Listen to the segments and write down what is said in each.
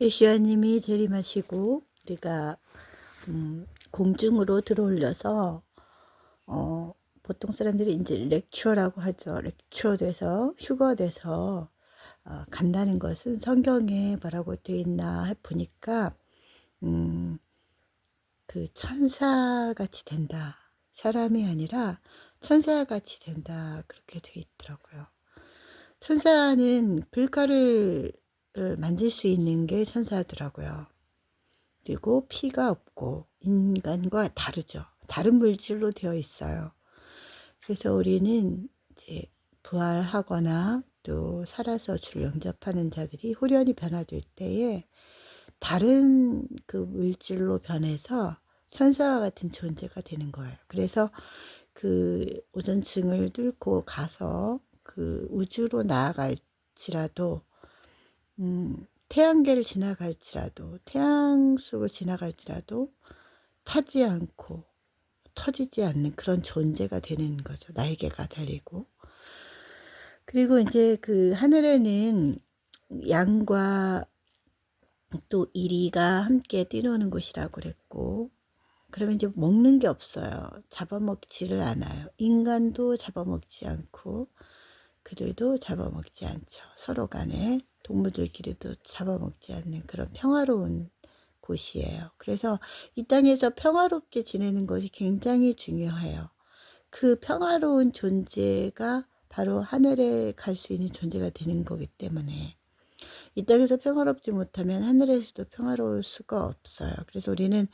예시아님이 재림하시고 우리가 공중으로 들어올려서 보통 사람들이 이제 렉처라고 하죠. 렉처돼서 휴거돼서 간다는 것은 성경에 뭐라고 되어 있나 보니까 그 천사같이 된다. 사람이 아니라 천사같이 된다. 그렇게 되어 있더라고요. 천사는 불칼을 만질 수 있는 게 천사더라고요. 그리고 피가 없고 인간과 다르죠. 다른 물질로 되어 있어요. 그래서 우리는 이제 부활하거나 또 살아서 주를 영접하는 자들이 홀연히 변화될 때에 다른 그 물질로 변해서 천사와 같은 존재가 되는 거예요. 그래서 그 오존층을 뚫고 가서 그 우주로 나아갈지라도 태양계를 지나갈지라도 태양 속을 지나갈지라도 타지 않고 터지지 않는 그런 존재가 되는 거죠. 날개가 달리고. 그리고 이제 그 하늘에는 양과 또 이리가 함께 뛰노는 곳이라고 그랬고, 그러면 이제 먹는 게 없어요. 잡아먹지를 않아요. 인간도 잡아먹지 않고 그들도 잡아먹지 않죠. 서로 간에 동물들끼리도 잡아먹지 않는 그런 평화로운 곳이에요. 그래서 이 땅에서 평화롭게 지내는 것이 굉장히 중요해요. 그 평화로운 존재가 바로 하늘에 갈 수 있는 존재가 되는 거기 때문에 이 땅에서 평화롭지 못하면 하늘에서도 평화로울 수가 없어요. 그래서 우리는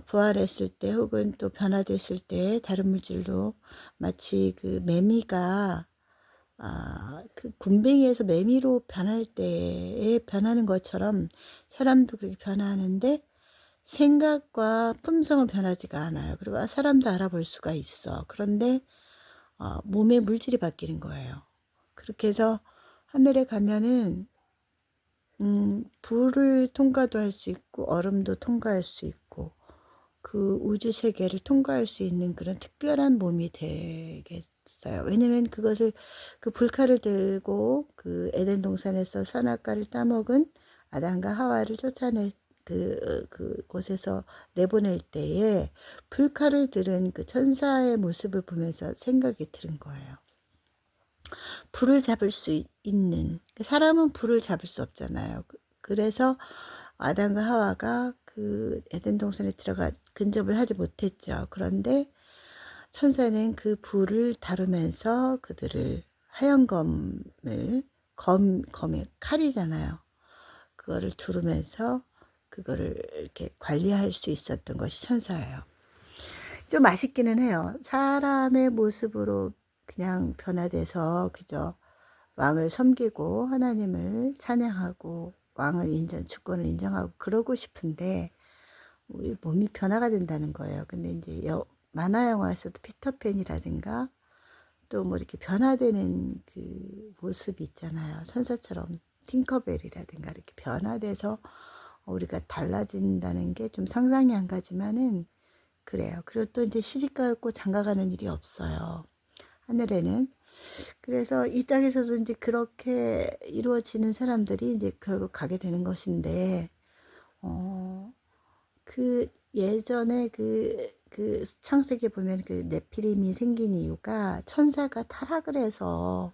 부활했을 때 혹은 또 변화됐을 때 다른 물질로 마치 그 매미가 그 굼벵이에서 매미로 변할 때에 변하는 것처럼 사람도 그렇게 변하는데 생각과 품성은 변하지가 않아요. 그리고 사람도 알아볼 수가 있어. 그런데 몸의 물질이 바뀌는 거예요. 그렇게 해서 하늘에 가면은 불을 통과도 할 수 있고 얼음도 통과할 수 있고 그 우주 세계를 통과할 수 있는 그런 특별한 몸이 되겠어요. 왜냐면 그것을 그 불칼을 들고 그 에덴 동산에서 선악과를 따먹은 아담과 하와를 쫓아내 그곳에서 내보낼 때에 불칼을 들은 그 천사의 모습을 보면서 생각이 들은 거예요. 불을 잡을 수 있는, 사람은 불을 잡을 수 없잖아요. 그래서 아담과 하와가 그 에덴 동산에 들어가 근접을 하지 못했죠. 그런데 천사는 그 불을 다루면서 그들을 하얀 검이 칼이잖아요. 그거를 두르면서 그거를 이렇게 관리할 수 있었던 것이 천사예요. 좀 아쉽기는 해요. 사람의 모습으로 그냥 변화돼서 그저 왕을 섬기고 하나님을 찬양하고 왕을 주권을 인정하고 그러고 싶은데 우리 몸이 변화가 된다는 거예요. 근데 이제 만화 영화에서도 피터팬이라든가 또 뭐 이렇게 변화되는 그 모습이 있잖아요. 천사처럼 팅커벨이라든가 이렇게 변화돼서 우리가 달라진다는 게 좀 상상이 안 가지만은 그래요. 그리고 또 이제 시집가고 장가가는 일이 없어요. 하늘에는. 그래서 이 땅에서도 이제 그렇게 이루어지는 사람들이 이제 결국 가게 되는 것인데, 그 예전에 그 창세기에 보면 그 네피림이 생긴 이유가 천사가 타락을 해서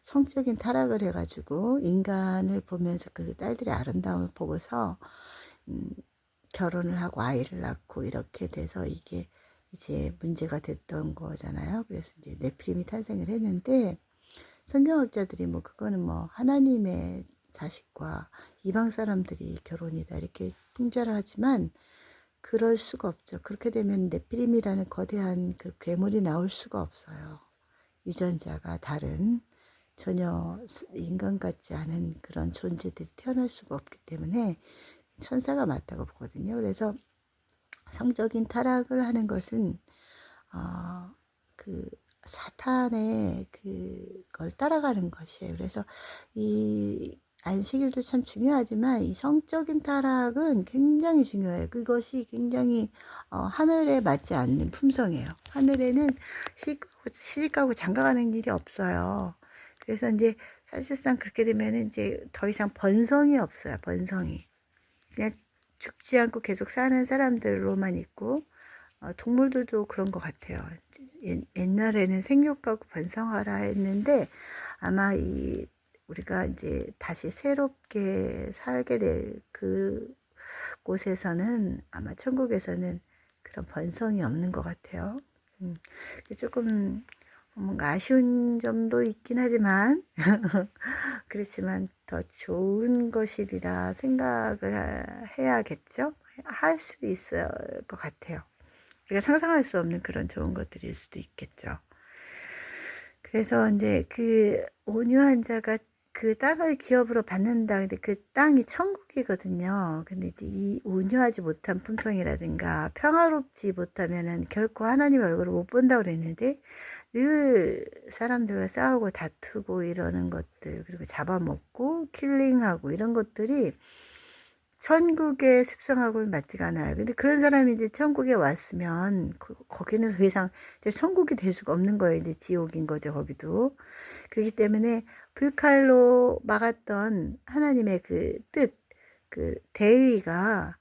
성적인 타락을 해가지고 인간을 보면서 그 딸들의 아름다움을 보고서 결혼을 하고 아이를 낳고 이렇게 돼서 이게 이제 문제가 됐던 거잖아요. 그래서 이제 네피림이 탄생을 했는데 성경학자들이 뭐 그거는 뭐 하나님의 자식과 이방 사람들이 결혼이다 이렇게 통제를 하지만 그럴 수가 없죠. 그렇게 되면 네피림이라는 거대한 그 괴물이 나올 수가 없어요. 유전자가 다른 전혀 인간 같지 않은 그런 존재들이 태어날 수가 없기 때문에 천사가 맞다고 보거든요. 그래서 성적인 타락을 하는 것은 그 사탄의 그걸 따라가는 것이에요. 그래서 이 안식일도 참 중요하지만 이 성적인 타락은 굉장히 중요해요. 그것이 굉장히 하늘에 맞지 않는 품성이에요. 하늘에는 시집가고 장가가는 일이 없어요. 그래서 이제 사실상 그렇게 되면 이제 더 이상 번성이 없어요. 번성이. 그냥 죽지 않고 계속 사는 사람들로만 있고, 동물들도 그런 것 같아요. 옛날에는 생육하고 번성하라 했는데 아마 우리가 이제 다시 새롭게 살게 될 그곳에서는 아마 천국에서는 그런 번성이 없는 것 같아요. 조금 뭔가 아쉬운 점도 있긴 하지만 그렇지만 더 좋은 것이리라 생각을 해야겠죠. 할 수 있을 것 같아요. 우리가 상상할 수 없는 그런 좋은 것들일 수도 있겠죠. 그래서 이제 그 온유한 자가 그 땅을 기업으로 받는다. 근데 그 땅이 천국이거든요. 근데 이제 이 온유하지 못한 품성이라든가 평화롭지 못하면은 결코 하나님의 얼굴을 못 본다고 그랬는데, 늘 사람들과 싸우고 다투고 이러는 것들, 그리고 잡아먹고 킬링하고 이런 것들이 천국의 습성하고는 맞지가 않아요. 근데 그런 사람이 이제 천국에 왔으면 거기는 더 이상 이제 천국이 될 수가 없는 거예요. 이제 지옥인 거죠, 거기도. 그렇기 때문에 불칼로 막았던 하나님의 그 뜻, 그 대의가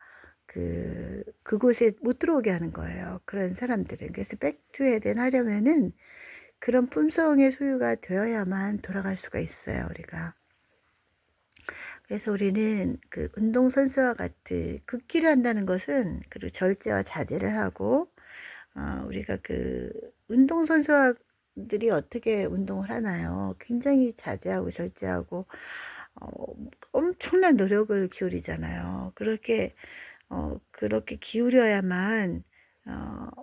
그곳에 못 들어오게 하는 거예요. 그런 사람들은. 그래서 백투 에덴 하려면은 그런 품성의 소유가 되어야만 돌아갈 수가 있어요, 우리가. 그래서 우리는 그 운동선수와 같은 극기를 한다는 것은, 그리고 절제와 자제를 하고, 우리가 그 운동선수들이 어떻게 운동을 하나요? 굉장히 자제하고 절제하고, 엄청난 노력을 기울이잖아요. 그렇게 기울여야만,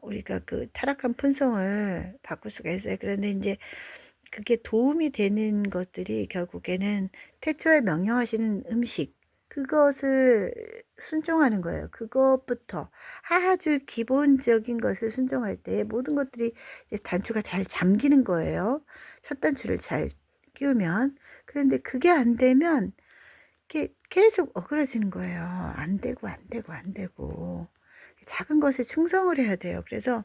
우리가 그 타락한 품성을 바꿀 수가 있어요. 그런데 이제 그게 도움이 되는 것들이 결국에는 태초에 명령하시는 음식, 그것을 순종하는 거예요. 그것부터 아주 기본적인 것을 순종할 때 모든 것들이 이제 단추가 잘 잠기는 거예요. 첫 단추를 잘 끼우면. 그런데 그게 안 되면 계속 어그러지는 거예요. 안 되고, 안 되고, 안 되고. 작은 것에 충성을 해야 돼요. 그래서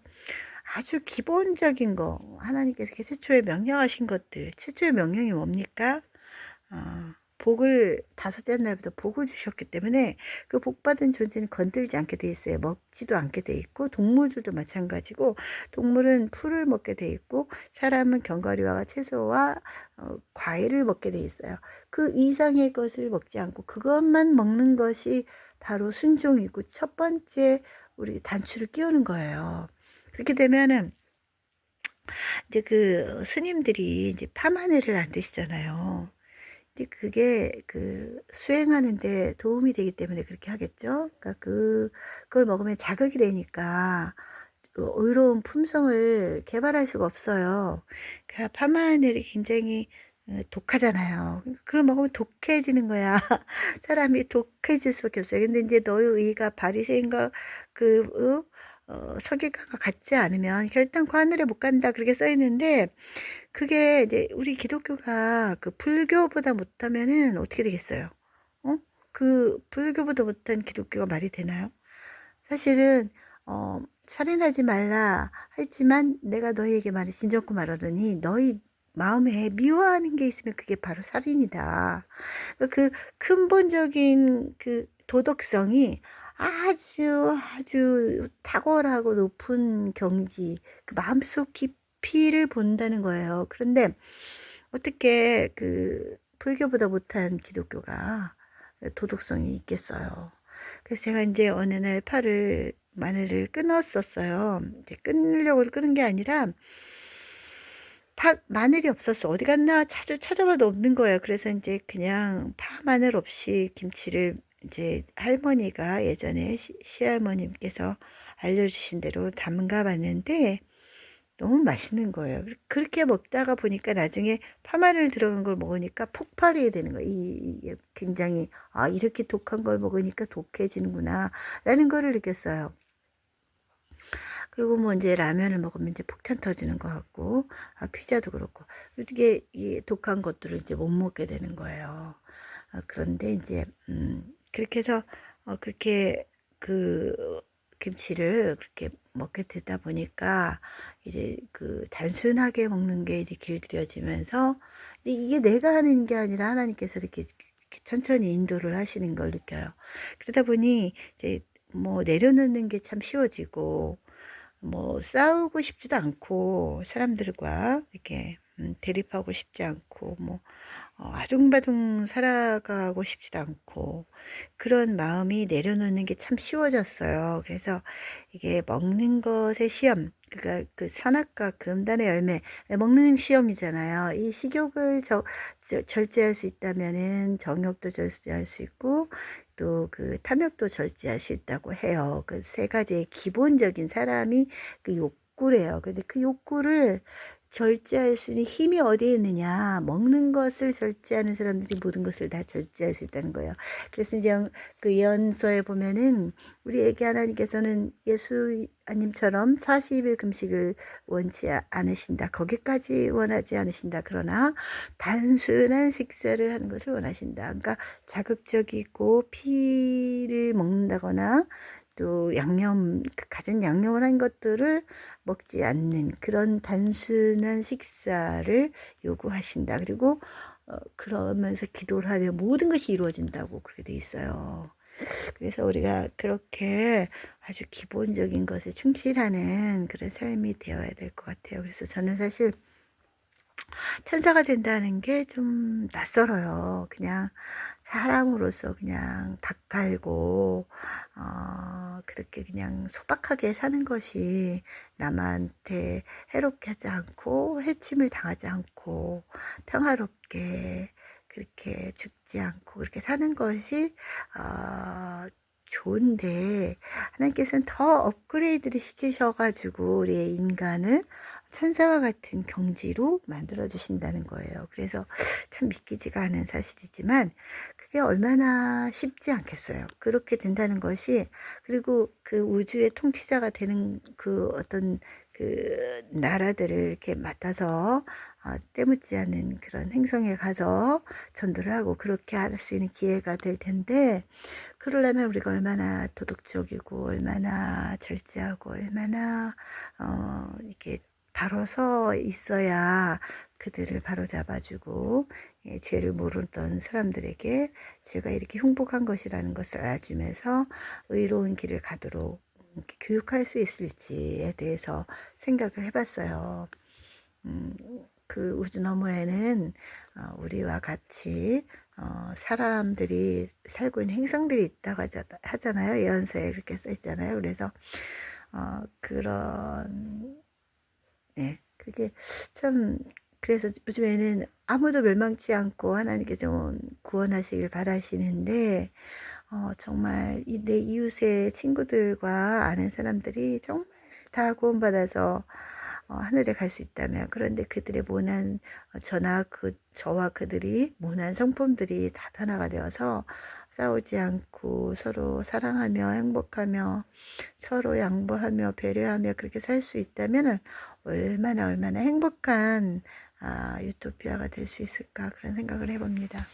아주 기본적인 거, 하나님께서 최초에 명령하신 것들, 최초의 명령이 뭡니까? 복을 다섯째 날부터 복을 주셨기 때문에 그 복받은 존재는 건들지 않게 돼 있어요. 먹지도 않게 돼 있고, 동물들도 마찬가지고, 동물은 풀을 먹게 돼 있고, 사람은 견과류와 채소와 과일을 먹게 돼 있어요. 그 이상의 것을 먹지 않고 그것만 먹는 것이 바로 순종이고, 첫 번째 우리 단추를 끼우는 거예요. 그렇게 되면은 이제 그 스님들이 이제 파마늘을 안 드시잖아요. 근데 그게 그 수행하는데 도움이 되기 때문에 그렇게 하겠죠. 그러니까 그걸 먹으면 자극이 되니까 그 의로운 품성을 개발할 수가 없어요. 그러니까 파마늘이 굉장히 독하잖아요. 그걸 먹으면 독해지는 거야. 사람이 독해질 수밖에 없어요. 근데 이제 너의 의가 바리새인과 서기관과 같지 않으면 결단코 하늘에 못 간다, 그렇게 써 있는데, 그게 이제 우리 기독교가 그 불교보다 못하면은 어떻게 되겠어요? 그 불교보다 못한 기독교가 말이 되나요? 사실은 살인하지 말라 했지만 내가 너희에게 말해 진정코 말하더니 너희 마음에 미워하는 게 있으면 그게 바로 살인이다. 그 근본적인 그 도덕성이 아주 탁월하고 높은 경지, 그 마음속 깊이를 본다는 거예요. 그런데 어떻게 그 불교보다 못한 기독교가 도덕성이 있겠어요. 그래서 제가 이제 어느 날 마늘을 끊었었어요. 이제 끊으려고 끊은 게 아니라 마늘이 없었어. 어디 갔나 찾아봐도 없는 거예요. 그래서 이제 그냥 마늘 없이 김치를, 이제 할머니가 예전에 시할머님께서 알려주신 대로 담가 봤는데 너무 맛있는 거예요. 그렇게 먹다가 보니까 나중에 파마늘 들어간 걸 먹으니까 폭발이 되는 거예요. 이게 굉장히, 이렇게 독한 걸 먹으니까 독해지는구나 라는 거를 느꼈어요. 그리고 뭐 이제 라면을 먹으면 이제 폭탄 터지는 것 같고, 피자도 그렇고, 이게 이 독한 것들을 이제 못 먹게 되는 거예요. 그런데 이제 그렇게 해서 그렇게 그 김치를 그렇게 먹게 되다 보니까 이제 그 단순하게 먹는 게 이제 길들여지면서, 이게 내가 하는 게 아니라 하나님께서 이렇게 이렇게 천천히 인도를 하시는 걸 느껴요. 그러다 보니 이제 뭐 내려놓는 게 참 쉬워지고, 뭐 싸우고 싶지도 않고 사람들과 이렇게 대립하고 싶지 않고, 뭐 아둥바둥 살아가고 싶지도 않고, 그런 마음이 내려놓는 게 참 쉬워졌어요. 그래서 이게 먹는 것의 시험, 그러니까 그 선악과 금단의 열매, 먹는 시험이잖아요. 이 식욕을 절제할 수 있다면은 정욕도 절제할 수 있고, 또 그 탐욕도 절제할 수 있다고 해요. 그 세 가지의 기본적인 사람이 그 욕구래요. 근데 그 욕구를 절제할 수 있는 힘이 어디에 있느냐. 먹는 것을 절제하는 사람들이 모든 것을 다 절제할 수 있다는 거예요. 그래서 이제 그 예언서에 보면은 우리에게 하나님께서는 예수님처럼 40일 금식을 원치 않으신다. 거기까지 원하지 않으신다. 그러나 단순한 식사를 하는 것을 원하신다. 그러니까 자극적이고 피를 먹는다거나 또 갖은 양념을 한 것들을 먹지 않는 그런 단순한 식사를 요구하신다. 그리고 그러면서 기도를 하면 모든 것이 이루어진다고 그렇게 돼 있어요. 그래서 우리가 그렇게 아주 기본적인 것에 충실하는 그런 삶이 되어야 될 것 같아요. 그래서 저는 사실 천사가 된다는 게 좀 낯설어요. 그냥 사람으로서 그냥 닭 갈고 그렇게 그냥 소박하게 사는 것이, 남한테 해롭게 하지 않고 해침을 당하지 않고 평화롭게 그렇게 죽지 않고 그렇게 사는 것이 좋은데, 하나님께서는 더 업그레이드를 시키셔가지고 우리의 인간을 천사와 같은 경지로 만들어 주신다는 거예요. 그래서 참 믿기지가 않은 사실이지만 그게 얼마나 쉽지 않겠어요. 그렇게 된다는 것이. 그리고 그 우주의 통치자가 되는 그 어떤 그 나라들을 이렇게 맡아서 때묻지 않은 그런 행성에 가서 전도를 하고 그렇게 할 수 있는 기회가 될 텐데, 그러려면 우리가 얼마나 도덕적이고 얼마나 절제하고 얼마나 이렇게 바로 서 있어야 그들을 바로 잡아주고, 죄를 모르던 사람들에게 죄가 이렇게 흉복한 것이라는 것을 알아주면서 의로운 길을 가도록 이렇게 교육할 수 있을지에 대해서 생각을 해봤어요. 그 우주 너머에는 우리와 같이 사람들이 살고 있는 행성들이 있다고 하잖아요. 예언서에 그렇게 써 있잖아요. 그래서 네, 그게 참, 그래서 요즘에는 아무도 멸망치 않고 하나님께 좀 구원하시길 바라시는데, 정말 내 이웃의 친구들과 아는 사람들이 정말 다 구원받아서 하늘에 갈 수 있다면, 그런데 그들의 모난 저와 그들이 모난 성품들이 다 변화가 되어서 싸우지 않고 서로 사랑하며 행복하며 서로 양보하며 배려하며 그렇게 살 수 있다면 얼마나 행복한 유토피아가 될 수 있을까, 그런 생각을 해봅니다.